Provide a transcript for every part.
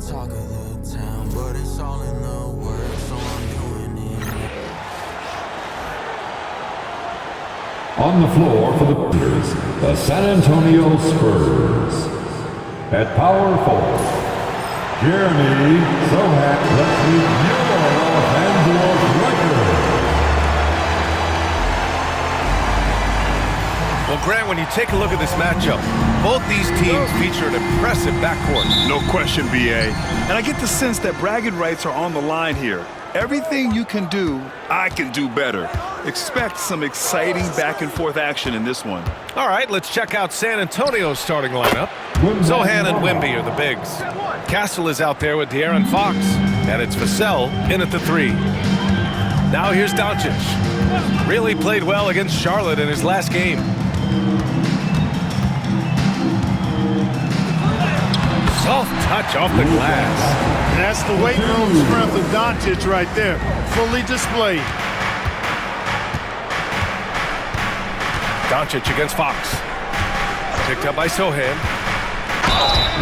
talk of the town, but it's all in the work, so I'm doing it. On the floor for the Spurs, the San Antonio Spurs. At power forward, Jeremy Sohan. Let's meet your Los Angeles Lakers. Well, Grant, when you take a look at this matchup, both these teams feature an impressive backcourt. No question, B.A. And I get the sense that bragging rights are on the line here. Everything you can do, I can do better. Expect some exciting back-and-forth action in this one. All right, let's check out San Antonio's starting lineup. Sohan and Wimby are the bigs. Castle is out there with De'Aaron Fox, and it's Vassell in at the 3. Now here's Doncic. Really played well against Charlotte in his last game. Soft touch off the glass. And that's the weight room strength of Doncic right there. Fully displayed. Doncic against Fox. Picked up by Sohan.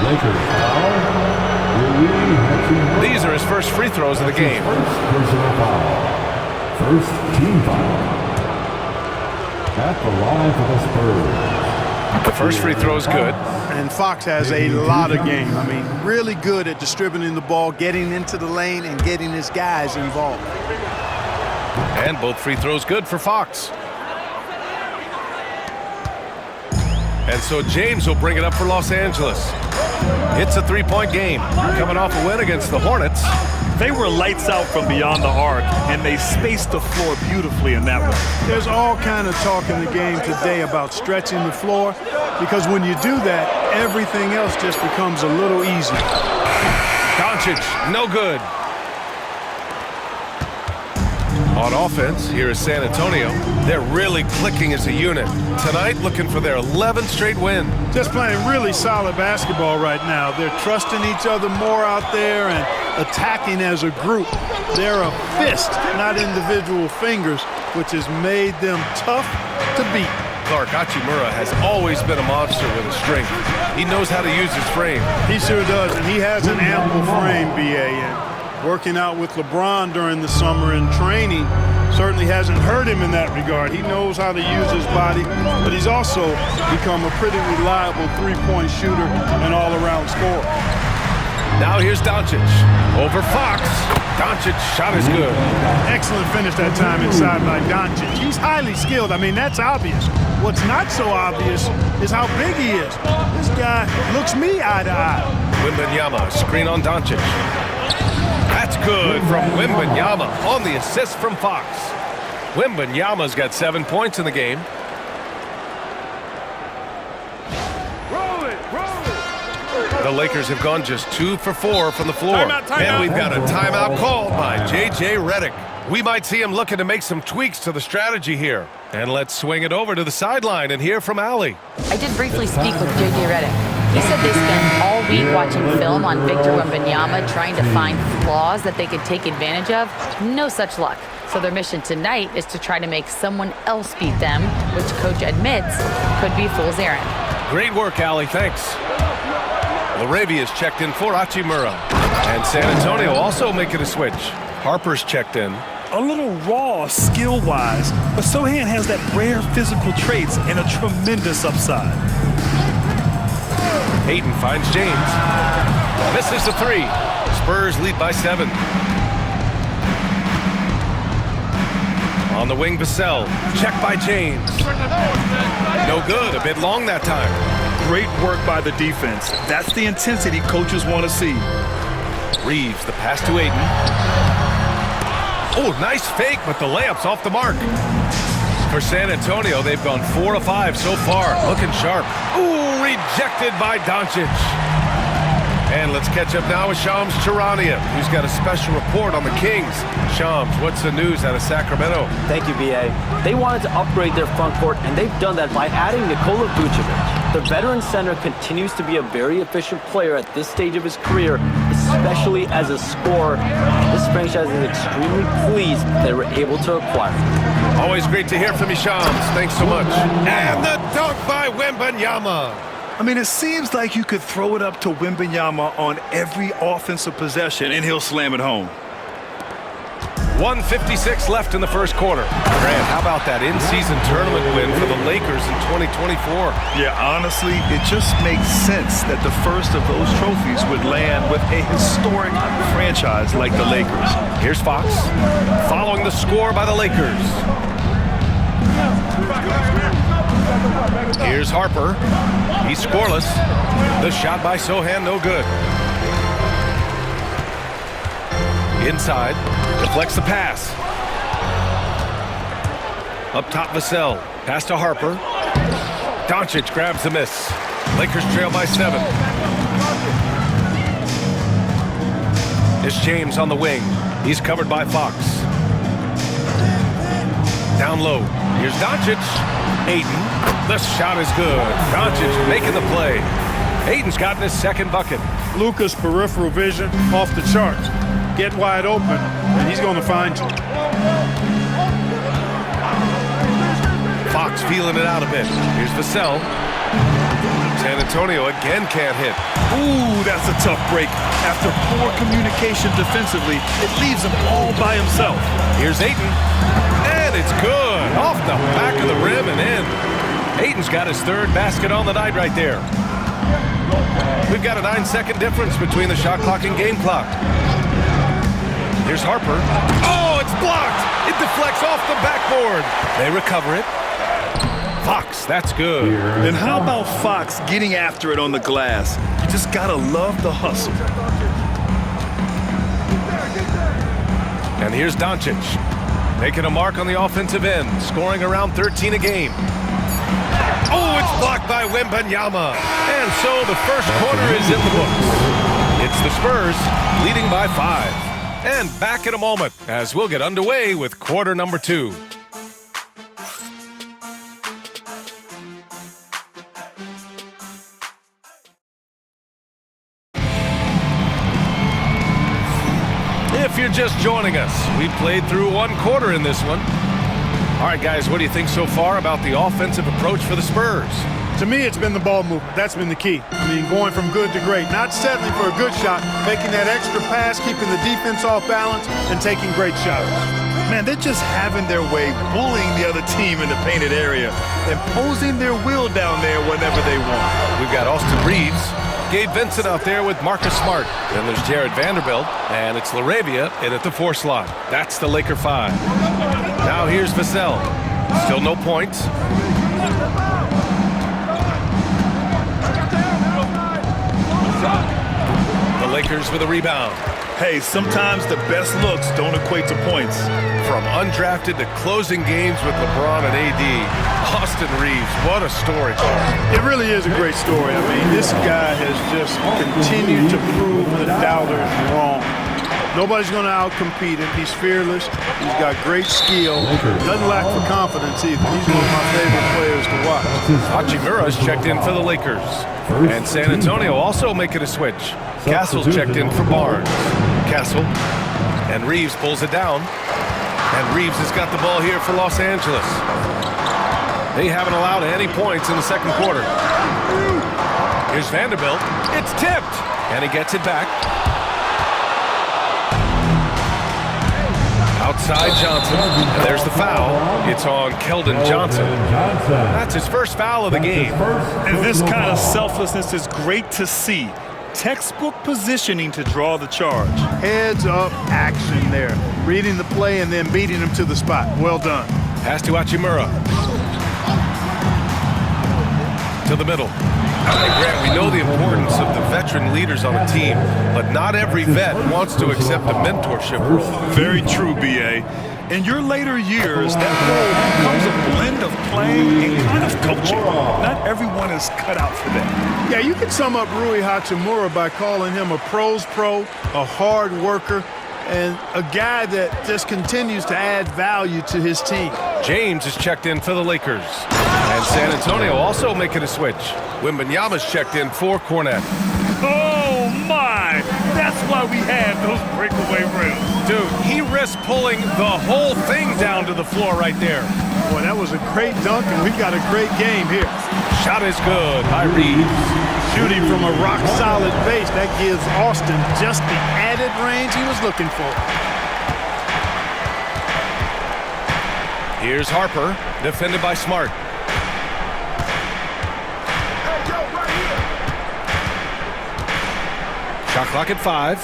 Lakers foul. These are his first free throws of the game. First personal foul. First team foul. At the line for the Spurs. The first free throw is good. And Fox has a lot of game. I mean, really good at distributing the ball, getting into the lane, and getting his guys involved. And both free throws good for Fox. And so James will bring it up for Los Angeles. It's a three-point game. Coming off a win against the Hornets. They were lights out from beyond the arc, and they spaced the floor beautifully in that one. There's all kind of talk in the game today about stretching the floor, because when you do that, everything else just becomes a little easier. Doncic, no good. On offense, here is San Antonio. They're really clicking as a unit. Tonight, looking for their 11th straight win. Just playing really solid basketball right now. They're trusting each other more out there and attacking as a group. They're a fist, not individual fingers, which has made them tough to beat. Clark Hachimura has always been a monster with his strength. He knows how to use his frame. He sure does, and he has an ample frame, B.A. And working out with LeBron during the summer and training certainly hasn't hurt him in that regard. He knows how to use his body, but he's also become a pretty reliable three-point shooter and all-around scorer. Now here's Doncic. Over Fox. Doncic's shot is good. Excellent finish that time inside by Doncic. He's highly skilled. I mean, that's obvious. What's not so obvious is how big he is. This guy looks me eye to eye. Wembanyama, screen on Doncic. That's good from Wembanyama on the assist from Fox. Wembanyama's got 7 points in the game. The Lakers have gone just 2 for 4 from the floor. And we've got a timeout called by J.J. Redick. We might see him looking to make some tweaks to the strategy here. And let's swing it over to the sideline and hear from Allie. I did briefly speak with J.J. Redick. He said they spent all week watching film on Victor Wembanyama, trying to find flaws that they could take advantage of. No such luck. So their mission tonight is to try to make someone else beat them, which coach admits could be fool's errand. Great work, Allie. Thanks. Laravia's checked in for Hachimura. And San Antonio also making a switch. Harper's checked in. A little raw skill-wise, but Sohan has that rare physical traits and a tremendous upside. Hayden finds James. Misses the 3. Spurs lead by 7. On the wing, Vassell. Check by James. No good. A bit long that time. Great work by the defense. That's the intensity coaches want to see. Reeves, the pass to Ayton. Oh, nice fake, but the layup's off the mark. For San Antonio, they've gone 4 of 5 so far. Looking sharp. Ooh, rejected by Doncic. And let's catch up now with Shams Charania, who's got a special report on the Kings. Shams, what's the news out of Sacramento? Thank you, B.A. They wanted to upgrade their front court, and they've done that by adding Nikola Vucevic. The veteran center continues to be a very efficient player at this stage of his career, especially as a scorer. This franchise is extremely pleased they were able to acquire him. Always great to hear from you, Shams. Thanks so much. And the dunk by Wembanyama. I mean, it seems like you could throw it up to Wembanyama on every offensive possession, and he'll slam it home. 1:56 left in the first quarter. Grant, how about that in-season tournament win for the Lakers in 2024? Yeah, honestly, it just makes sense that the first of those trophies would land with a historic franchise like the Lakers. Here's Fox, following the score by the Lakers. Here's Harper. He's scoreless. The shot by Sohan, no good. Inside, deflects the pass. Up top, Vassell. Pass to Harper. Doncic grabs the miss. Lakers trail by 7. It's James on the wing. He's covered by Fox. Down low. Here's Doncic. Ayton. The shot is good. Doncic making the play. Ayton's gotten his second bucket. Luka's peripheral vision off the charts. Get wide open, and he's going to find you. Fox feeling it out a bit. Here's Vassell. San Antonio again can't hit. Ooh, that's a tough break. After poor communication defensively, it leaves him all by himself. Here's Ayton. And it's good. Off the back of the rim and in. Ayton's got his third basket on the night right there. We've got a 9-second difference between the shot clock and game clock. Here's Harper. Oh, it's blocked. It deflects off the backboard. They recover it. Fox, that's good. And how about Fox getting after it on the glass? You just gotta love the hustle. And here's Doncic, making a mark on the offensive end, scoring around 13 a game. Oh, it's blocked by Wembanyama. And so the first quarter is in the books. It's the Spurs leading by 5. And back in a moment as we'll get underway with quarter number 2. If you're just joining us, we played through one quarter in this one. All right, guys, what do you think so far about the offensive approach for the Spurs? To me, it's been the ball movement. That's been the key. I mean, going from good to great. Not settling for a good shot, making that extra pass, keeping the defense off balance, and taking great shots. Man, they're just having their way, bullying the other team in the painted area, imposing their will down there whenever they want. We've got Austin Reeves, Gabe Vincent out there with Marcus Smart. Then there's Jared Vanderbilt, and it's LaRavia in at the 4 slot. That's the Laker 5. Now here's Vassell. Still no points. The Lakers with a rebound. Hey, sometimes the best looks don't equate to points. From undrafted to closing games with LeBron and AD, Austin Reeves, what a story. It really is a great story. I mean, this guy has just continued to prove the doubters wrong. Nobody's going to outcompete him. He's fearless. He's got great skill. Doesn't lack for confidence either. He's one of my favorite players to watch. Hachimura's checked in for the Lakers. And San Antonio also making a switch. Castle's checked in for Barnes. Castle. And Reeves pulls it down. And Reeves has got the ball here for Los Angeles. They haven't allowed any points in the second quarter. Here's Vanderbilt. It's tipped. And he gets it back. Outside Johnson. And there's the foul. It's on Keldon Johnson. That's his first foul of the game. And this kind of selflessness is great to see. Textbook positioning to draw the charge. Heads up action there. Reading the play and then beating him to the spot. Well done. Pass to Hachimura. To the middle. And Grant, we know the importance of the veteran leaders on a team, but not every vet wants to accept a mentorship role. Very true, B.A. In your later years, that role becomes a blend of playing and kind of coaching. Not everyone is cut out for that. Yeah, you can sum up Rui Hachimura by calling him a pro's pro, a hard worker, and a guy that just continues to add value to his team. James is checked in for the Lakers. And San Antonio also making a switch. Wembanyama's checked in for Cornette. Oh, my! That's why we had those breakaway rims. Dude, he risked pulling the whole thing down to the floor right there. Boy, that was a great dunk, and we've got a great game here. Shot is good by Reeves. Shooting from a rock-solid base, that gives Austin just the added range he was looking for. Here's Harper, defended by Smart. Shot clock at 5.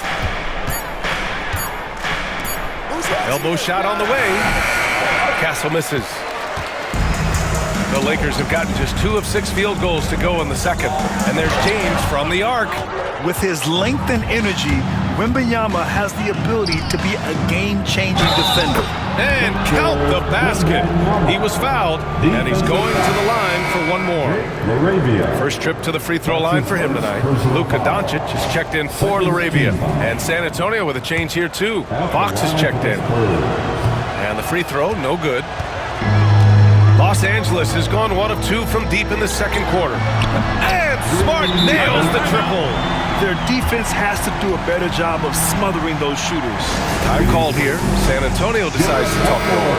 Elbow shot on the way. Castle misses. The Lakers have gotten just 2 of 6 field goals to go in the second. And there's James from the arc. With his length and energy, Wembanyama has the ability to be a game-changing defender. And count the basket. He was fouled, and he's going to the line for one more. First trip to the free throw line for him tonight. Luka Doncic is checked in for Laravia. And San Antonio with a change here, too. Fox is checked in. And the free throw, no good. Los Angeles has gone 1 of 2 from deep in the second quarter. And Smart nails the triple. Their defense has to do a better job of smothering those shooters. Time called here. San Antonio decides to talk more.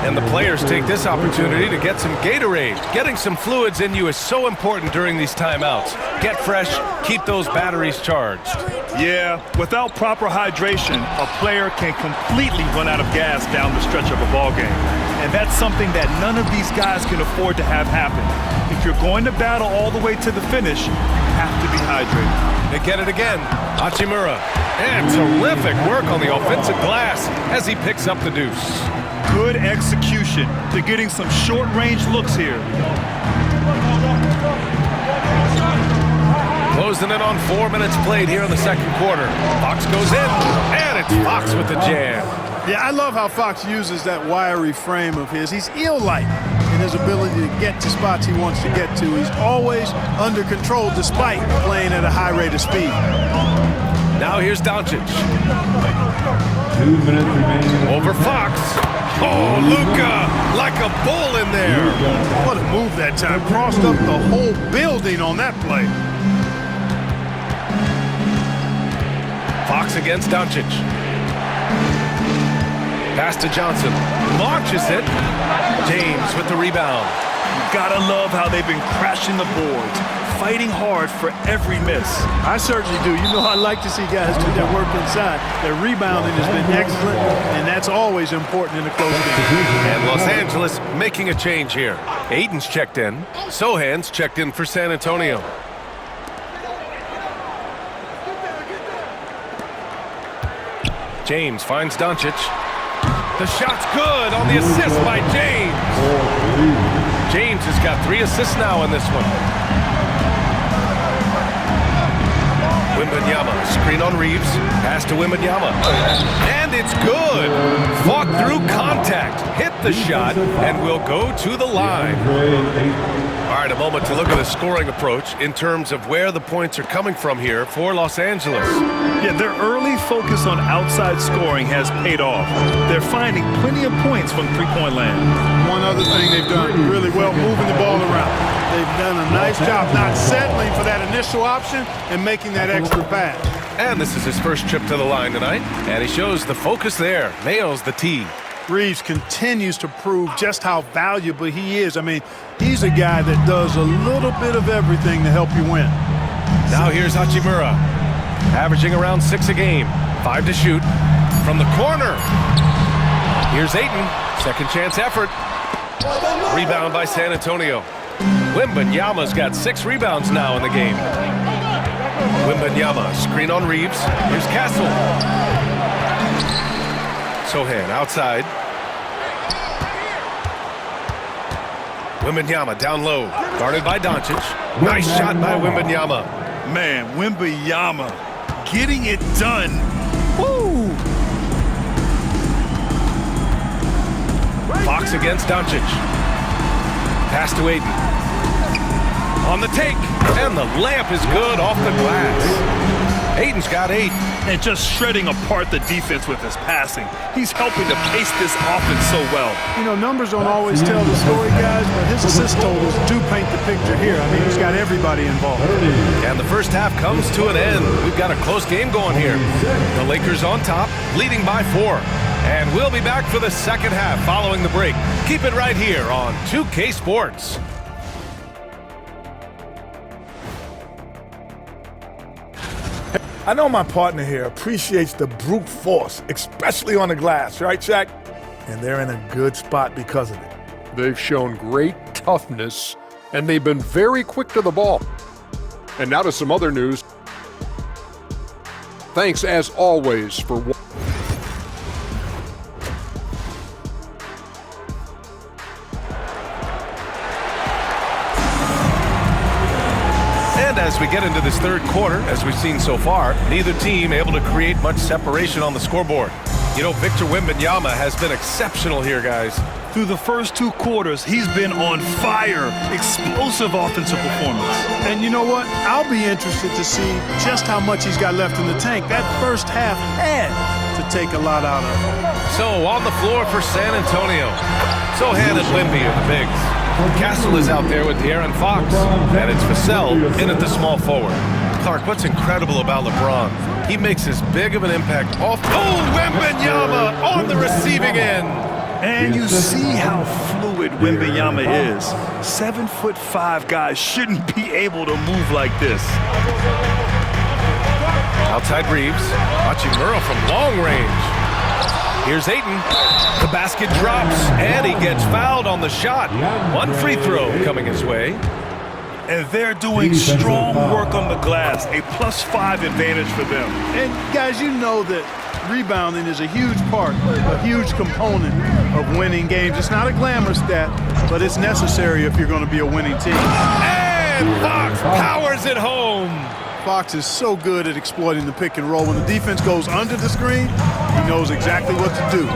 And the players take this opportunity to get some Gatorade. Getting some fluids in you is so important during these timeouts. Get fresh, keep those batteries charged. Yeah, without proper hydration, a player can completely run out of gas down the stretch of a ball game. And that's something that none of these guys can afford to have happen. If you're going to battle all the way to the finish, you have to be hydrated. They get it again. Hachimura. And terrific work on the offensive glass as he picks up the deuce. Good execution. They're getting some short-range looks here. Closing in on 4 minutes played here in the second quarter. Fox goes in, and it's Fox with the jam. Yeah, I love how Fox uses that wiry frame of his. He's eel-like in his ability to get to spots he wants to get to. He's always under control despite playing at a high rate of speed. Now here's Doncic. 2 minutes remaining. Over Fox. Oh, Luka, like a bull in there. What a move that time. Crossed up the whole building on that play. Fox against Doncic. Pass to Johnson. Launches it. James with the rebound. You gotta love how they've been crashing the boards, fighting hard for every miss. I certainly do. You know, I like to see guys do their work inside. Their rebounding has been excellent, and that's always important in a close game. And Los Angeles making a change here. Ayton's checked in. Sohan's checked in for San Antonio. James finds Doncic. The shot's good on the assist by James. James has got 3 assists now in this one. Wembanyama, screen on Reeves. Pass to Wembanyama. And it's good. Fought through contact. Hit the shot and will go to the line. All right, a moment to look at the scoring approach in terms of where the points are coming from here for Los Angeles. Yeah, their early focus on outside scoring has paid off. They're finding plenty of points from three-point land. One other thing they've done really well, moving the ball around. They've done a nice job not settling for that initial option and making that extra pass. And this is his first trip to the line tonight, and he shows the focus there. Nails the tee. Reeves continues to prove just how valuable he is. I mean, he's a guy that does a little bit of everything to help you win. Now here's Hachimura, averaging around 6 a game. 5 to shoot from the corner. Here's Ayton, second chance effort. Rebound by San Antonio. Wembanyama's got 6 rebounds now in the game. Wembanyama, screen on Reeves. Here's Castle. Sohan outside. Wembanyama down low, guarded by Doncic. Nice shot by Wembanyama. Man, Wembanyama getting it done. Woo! Fox against Doncic. Pass to Ayton. On the take, and the layup is good off the glass. Ayton's got 8. And just shredding apart the defense with his passing. He's helping to pace this offense so well. You know, numbers don't always tell the story, guys, but his assist totals do paint the picture here. I mean, he's got everybody involved. And the first half comes to an end. We've got a close game going here. The Lakers on top, leading by 4. And we'll be back for the second half following the break. Keep it right here on 2K Sports. I know my partner here appreciates the brute force, especially on the glass, right, Shaq? And they're in a good spot because of it. They've shown great toughness, and they've been very quick to the ball. And now to some other news. Thanks, as always, for And as we get into this third quarter, as we've seen so far, neither team able to create much separation on the scoreboard. You know, Victor Wembanyama has been exceptional here, guys. Through the first 2 quarters, he's been on fire. Explosive offensive performance. And you know what? I'll be interested to see just how much he's got left in the tank. That first half had to take a lot out of him. So on the floor for San Antonio. Sohan and Limby are the bigs. Castle is out there with De'Aaron Fox. And it's Vassell in at the small forward. Clark, what's incredible about LeBron? He makes as big of an impact off. Oh, Wembanyama on the receiving end. And you see how fluid Wembanyama is. 7'5" guys shouldn't be able to move like this. Outside Reeves, Hachimura from long range. Here's Ayton. The basket drops, and he gets fouled on the shot. 1 free throw coming his way. And they're doing strong work on the glass. A +5 advantage for them. And guys, you know that rebounding is a huge part, a huge component of winning games. It's not a glamour stat, but it's necessary if you're going to be a winning team. And Fox powers it home. Fox is so good at exploiting the pick and roll. When the defense goes under the screen, he knows exactly what to do.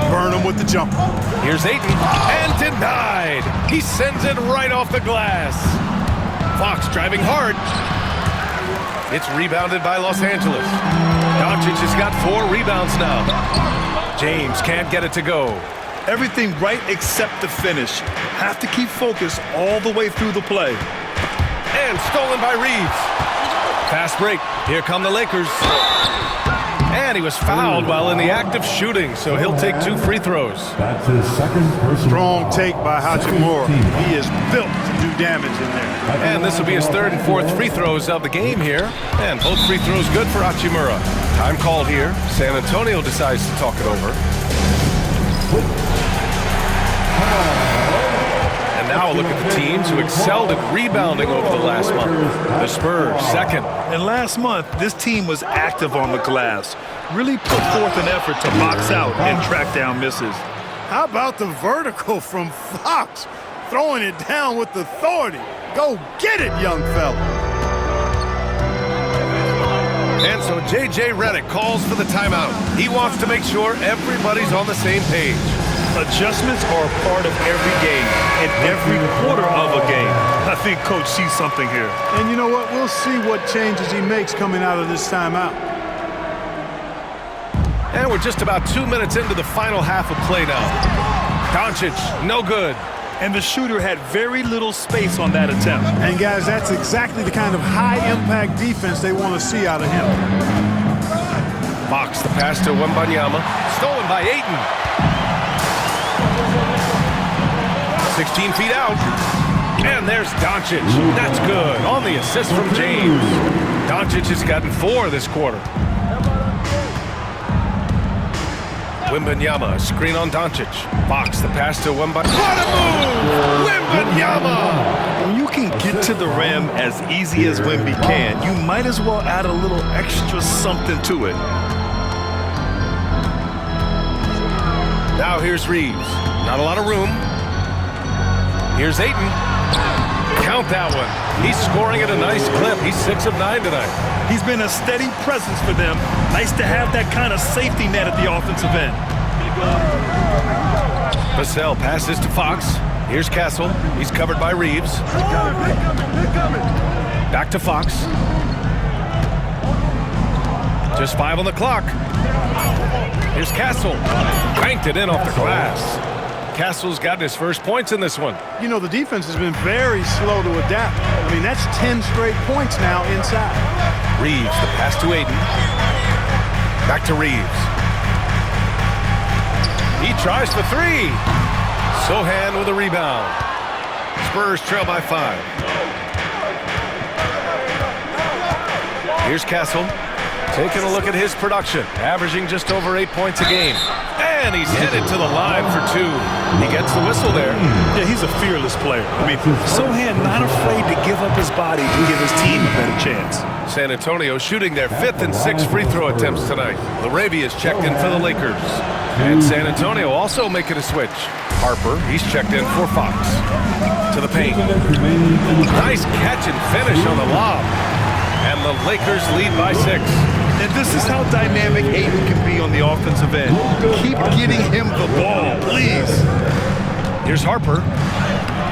Burn them with the jumper. Here's Ayton, and denied. He sends it right off the glass. Fox driving hard. It's rebounded by Los Angeles. Doncic has got 4 rebounds now. James can't get it to go. Everything right except the finish. Have to keep focused all the way through the play. And stolen by Reeves. Fast break. Here come the Lakers. And he was fouled while in the act of shooting, so he'll take 2 free throws. That's his second personal Strong foul. take by Hachimura. He is built to do damage in there. And this will be his 3rd and 4th free throws of the game here. And both free throws good for Hachimura. Time called here. San Antonio decides to talk it over. And now a look at the teams who excelled at rebounding over the last month. The Spurs, 2nd. And last month, this team was active on the glass. Really put forth an effort to box out and track down misses. How about the vertical from Fox? Throwing it down with authority. Go get it, young fella. And so J.J. Redick calls for the timeout. He wants to make sure everybody's on the same page. Adjustments are a part of every game and every quarter of a game. I think Coach sees something here. And you know what? We'll see what changes he makes coming out of this timeout. And we're just about 2 minutes into the final half of play now. Doncic, no good. And the shooter had very little space on that attempt. And guys, that's exactly the kind of high-impact defense they want to see out of him. Fox, the pass to Wembanyama. Stolen by Ayton. 16 feet out. And there's Doncic. That's good. On the assist from James. Doncic has gotten 4 this quarter. Wembanyama, screen on Doncic. Fox, the pass to Wembanyama. What a move! Wembanyama! When you can get to the rim as easy as Wemby can, you might as well add a little extra something to it. Now here's Reeves. Not a lot of room. Here's Ayton. Count that one. He's scoring at a nice clip. He's 6 of 9 tonight. He's been a steady presence for them. Nice to have that kind of safety net at the offensive end. Vassell passes to Fox. Here's Castle. He's covered by Reeves. Back to Fox. Just 5 on the clock. Here's Castle. Banked it in off the glass. Castle's gotten his first points in this one. You know, the defense has been very slow to adapt. I mean, that's 10 straight points now inside. Reeves, the pass to Ayton. Back to Reeves. He tries for 3. Sohan with a rebound. Spurs trail by 5. Here's Castle. Taking a look at his production, averaging just over 8 points a game. And he's headed to the line for 2. He gets the whistle there. Yeah, he's a fearless player. I mean, Sohan not afraid to give up his body to give his team a better chance. San Antonio shooting their 5th and 6th free throw attempts tonight. LaRavia's checked in for the Lakers. And San Antonio also making a switch. Harper, he's checked in for Fox. To the paint. Nice catch and finish on the lob. And the Lakers lead by 6. And this is how dynamic Ayton can be on the offensive end. Keep getting him the ball, please. Here's Harper.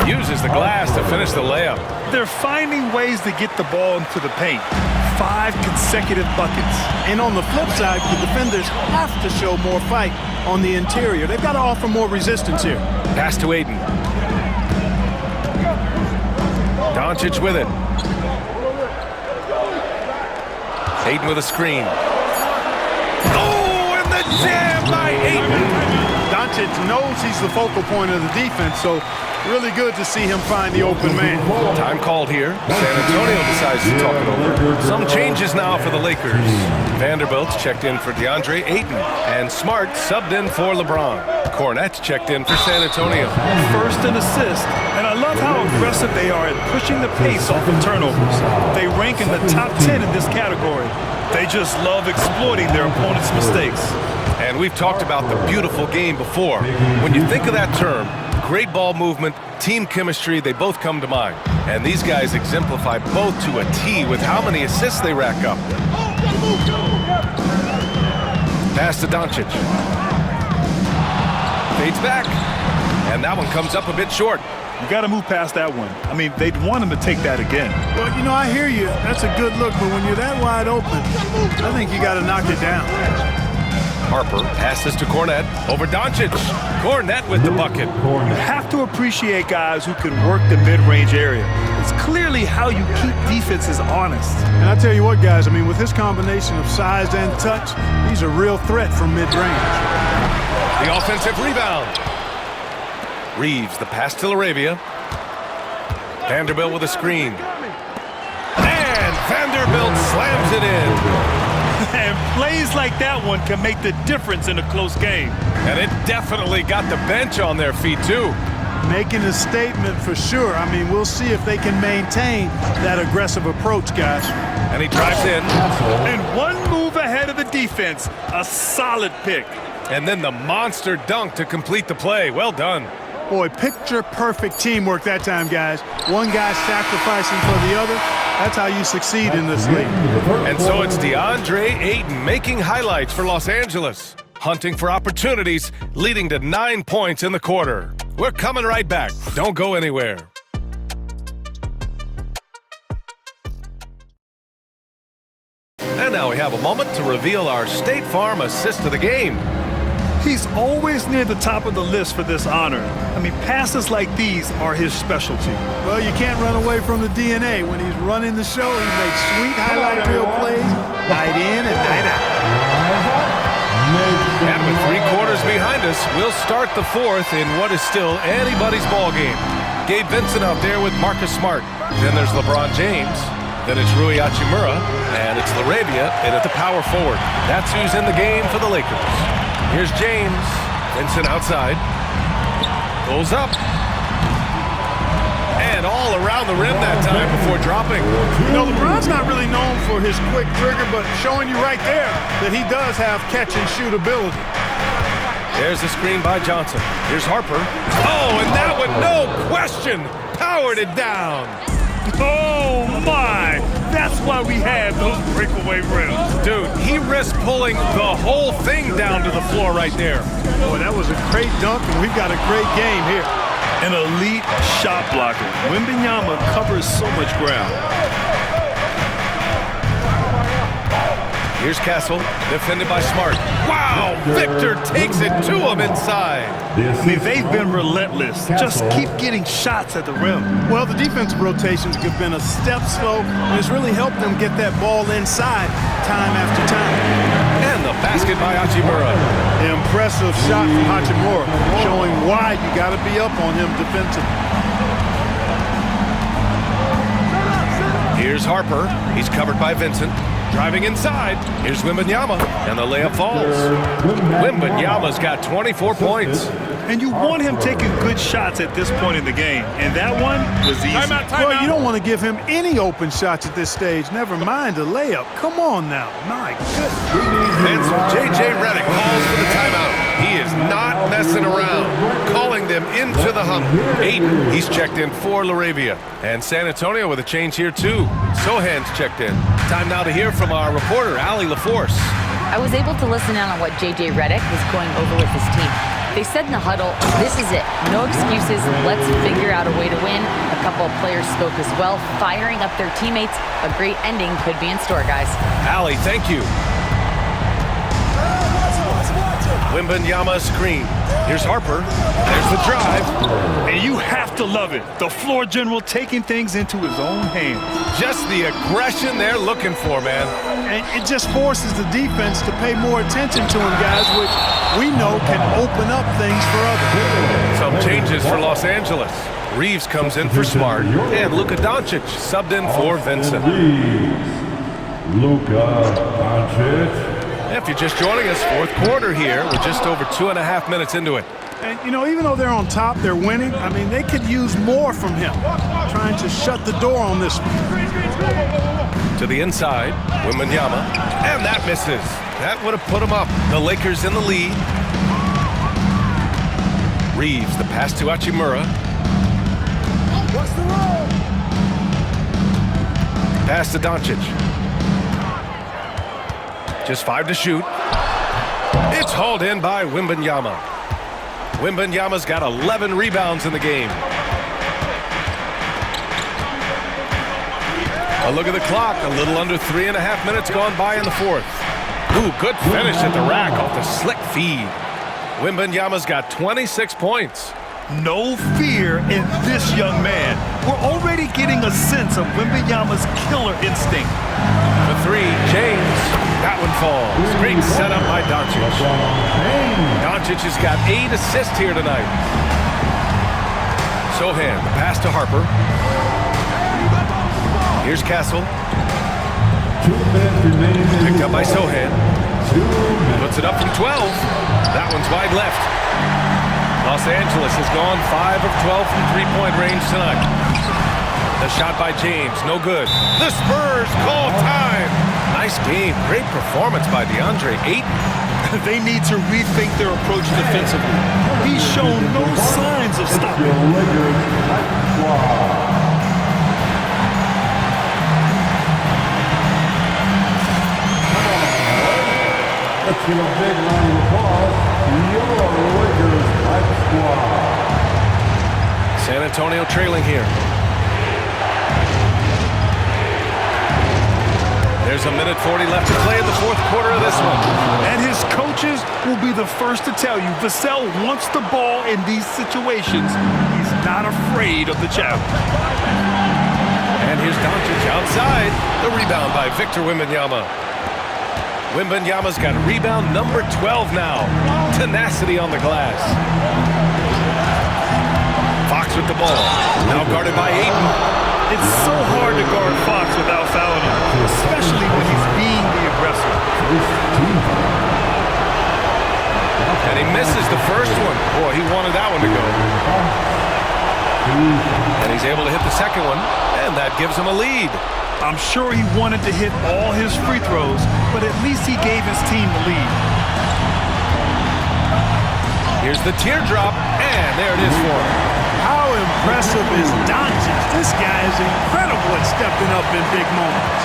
Uses the glass to finish the layup. They're finding ways to get the ball into the paint. 5 consecutive buckets. And on the flip side, the defenders have to show more fight on the interior. They've got to offer more resistance here. Pass to Ayton. Doncic with it. Ayton with a screen. Oh, and the jam by Ayton. Doncic knows he's the focal point of the defense, so really good to see him find the open man. Time called here. San Antonio decides to talk it over. Some changes now for the Lakers. Vanderbilt's checked in for DeAndre Ayton, and Smart subbed in for LeBron. Cornette's checked in for San Antonio. First an assist, and I love how aggressive they are at pushing the pace off of turnovers. They rank in the top 10 in this category. They just love exploiting their opponent's mistakes. And we've talked about the beautiful game before. When you think of that term, great ball movement, team chemistry, they both come to mind. And these guys exemplify both to a T with how many assists they rack up. Pass to Doncic. Fades back. And that one comes up a bit short. You got to move past that one. I mean, they'd want him to take that again. Well, you know, I hear you. That's a good look, but when you're that wide open, I think you got to knock it down. Harper passes to Cornette over Doncic. Cornette with the bucket. You have to appreciate guys who can work the mid-range area. It's clearly how you keep defenses honest. And I tell you what, guys, I mean, with his combination of size and touch, he's a real threat from mid-range. The offensive rebound. Reeves, the pass to LaRavia. Vanderbilt with a screen. And Vanderbilt slams it in. And plays like that one can make the difference in a close game. And it definitely got the bench on their feet, too. Making a statement for sure. I mean, we'll see if they can maintain that aggressive approach, guys. And he drives in. And one move ahead of the defense. A solid pick. And then the monster dunk to complete the play. Well done. Boy, picture-perfect teamwork that time, guys. One guy sacrificing for the other. That's how you succeed in this league. And so it's DeAndre Ayton making highlights for Los Angeles. Hunting for opportunities, leading to 9 points in the quarter. We're coming right back. Don't go anywhere. And now we have a moment to reveal our State Farm assist of the game. He's always near the top of the list for this honor. I mean, passes like these are his specialty. Well, you can't run away from the DNA. When he's running the show, he makes sweet highlight reel plays, night in and night out. And with 3 quarters behind us, we'll start the 4th in what is still anybody's ball game. Gabe Vincent out there with Marcus Smart. Then there's LeBron James. Then it's Rui Hachimura. And it's LaRavia in at the power forward. That's who's in the game for the Lakers. Here's James. Vincent outside. Goes up. And all around the rim that time before dropping. You know, LeBron's not really known for his quick trigger, but showing you right there that he does have catch-and-shoot ability. There's the screen by Johnson. Here's Harper. Oh, and that one, no question, powered it down. Oh, my! That's why we have those breakaway rims. Dude, he risked pulling the whole thing down to the floor right there. Boy, that was a great dunk, and we've got a great game here. An elite shot blocker. Wembanyama covers so much ground. Here's Castle, defended by Smart. Wow, Victor takes it to him inside. I mean, they've been relentless. Just keep getting shots at the rim. Well, the defensive rotations have been a step slow, and it's really helped them get that ball inside time after time. And the basket by Hachimura. Impressive shot from Hachimura, showing why you got to be up on him defensively. Here's Harper. He's covered by Vincent. Driving inside. Here's Wembanyama, and the layup falls. Wembanyama's got 24 points. And you want him taking good shots at this point in the game. And that one was easy. Well, you don't want to give him any open shots at this stage. Never mind a layup. Come on now. My goodness. And so J.J. Redick calls for the timeout. He is not messing around, calling them into the hunt. Ayton, he's checked in for LaRavia. And San Antonio with a change here, too. Sohan's checked in. Time now to hear from our reporter, Allie LaForce. I was able to listen in on what J.J. Redick was going over with his team. They said in the huddle, this is it. No excuses. Let's figure out a way to win. A couple of players spoke as well, firing up their teammates. A great ending could be in store, guys. Allie, thank you. Wembanyama screen. Here's Harper. There's the drive. And you have to love it. The floor general taking things into his own hands. Just the aggression they're looking for, man. And it just forces the defense to pay more attention to him, guys, which we know can open up things for others. Some changes for Los Angeles. Reeves comes in for Smart, and Luka Doncic subbed in for Vincent. Luka Doncic. If you're just joining us, fourth quarter here. We're just over 2.5 minutes into it. And, you know, even though they're on top, they're winning. I mean, they could use more from him, trying to shut the door on this one. To the inside, Wembanyama, and that misses. That would have put him up. The Lakers in the lead. Reeves, the pass to Hachimura. Pass to Doncic. Just 5 to shoot. It's hauled in by Wembanyama. Wembanyama's got 11 rebounds in the game. A look at the clock. A little under 3.5 minutes gone by in the fourth. Ooh, good finish at the rack off the slick feed. Wembanyama's got 26 points. No fear in this young man. We're already getting a sense of Wembanyama's killer instinct. The three, James. That one falls. Great setup by Doncic. Doncic has got 8 assists here tonight. Sohan, the pass to Harper. Here's Castle. 2 minutes remaining. Picked up by Sohan. Puts it up from 12. That one's wide left. Los Angeles has gone 5 of 12 from three-point range tonight. The shot by James, no good. The Spurs call time. Nice game, great performance by DeAndre Ayton. They need to rethink their approach defensively. He's shown no signs of stopping. Let's give a big round of applause to your Lakers Hype Squad. San Antonio trailing here. There's a minute 40 left to play in the fourth quarter of this one. And his coaches will be the first to tell you, Vassell wants the ball in these situations. He's not afraid of the challenge. And here's Doncic outside. The rebound by Victor Wembanyama. Wembanyama's got rebound number 12 now. Tenacity on the glass. Fox with the ball. Now guarded by Ayton. It's so hard to guard Fox without fouling him, especially when he's being the aggressor. And he misses the first one. Boy, he wanted that one to go. And he's able to hit the second one, and that gives him a lead. I'm sure he wanted to hit all his free throws, but at least he gave his team the lead. Here's the teardrop, and there it is for him. How impressive is Doncic? This guy is incredible at stepping up in big moments.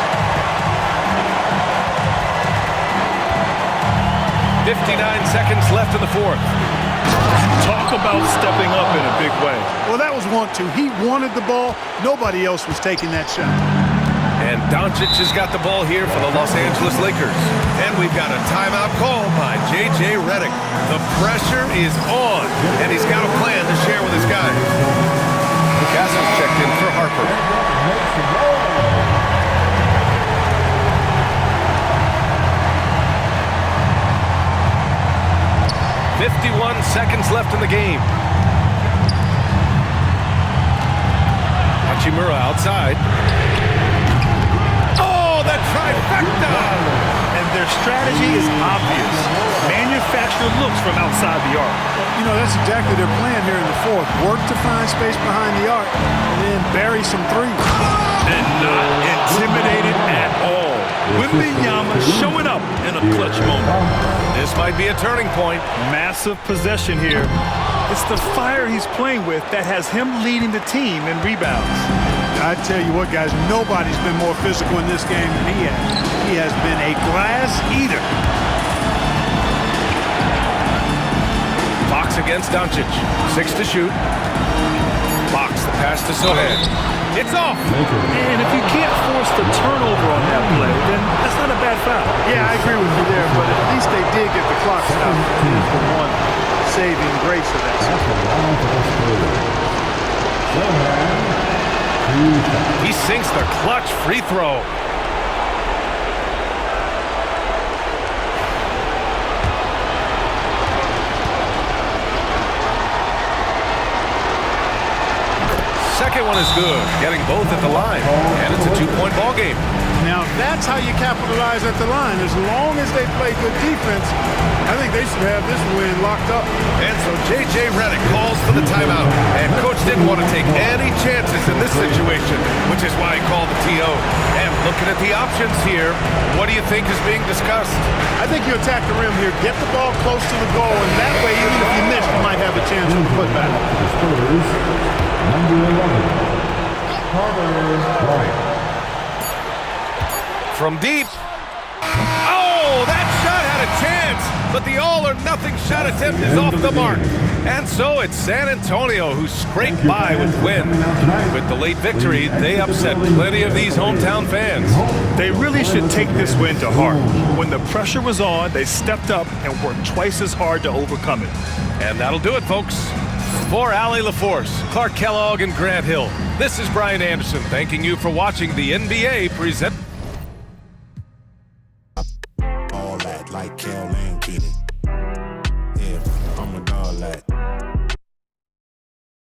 59 seconds left in the fourth. Talk about stepping up in a big way. Well, that was want to. He wanted the ball. Nobody else was taking that shot. And Doncic has got the ball here for the Los Angeles Lakers. And we've got a timeout call by J.J. Redick. The pressure is on, and he's got a plan to share with his guys. Castle's checked in for Harper. 51 seconds left in the game. Hachimura outside. Oh, that try trifecta! And their strategy is obvious. Manufacture looks from outside the arc. You know, that's exactly their plan here in the fourth. Work to find space behind the arc and then bury some threes. And not intimidated at all. Wembanyama showing up in a clutch moment. This might be a turning point. Massive possession here. It's the fire he's playing with that has him leading the team in rebounds. I tell you what, guys, nobody's been more physical in this game than he has. He has been a glass eater. Fox against Doncic. 6 to shoot. Fox, the pass to Sohan. It's off! And if you can't force the turnover on that play, then that's not a bad foul. Yeah, I agree with you there, but at least they did get the clock stopped. That's the one saving grace of that. He sinks the clutch free throw. Second one is good, getting both at the line, and it's a 2-point ball game. Now, that's how you capitalize at the line. As long as they play good defense, I think they should have this win locked up. And so J.J. Redick calls for the timeout, and Coach didn't want to take any chances in this situation, which is why he called the T.O. And looking at the options here, what do you think is being discussed? I think you attack the rim here, get the ball close to the goal, and that way, even if you miss, you might have a chance of a putback. Number 11, Carter Bryant. From deep. Oh, that shot had a chance, but the all-or-nothing shot attempt is off the mark. And so it's San Antonio who scraped by with win. With the late victory, they upset plenty of these hometown fans. They really should take this win to heart. When the pressure was on, they stepped up and worked twice as hard to overcome it. And that'll do it, folks. For Allie LaForce, Clark Kellogg, and Grant Hill, this is Brian Anderson thanking you for watching the NBA present. All that like Kel and Kenny.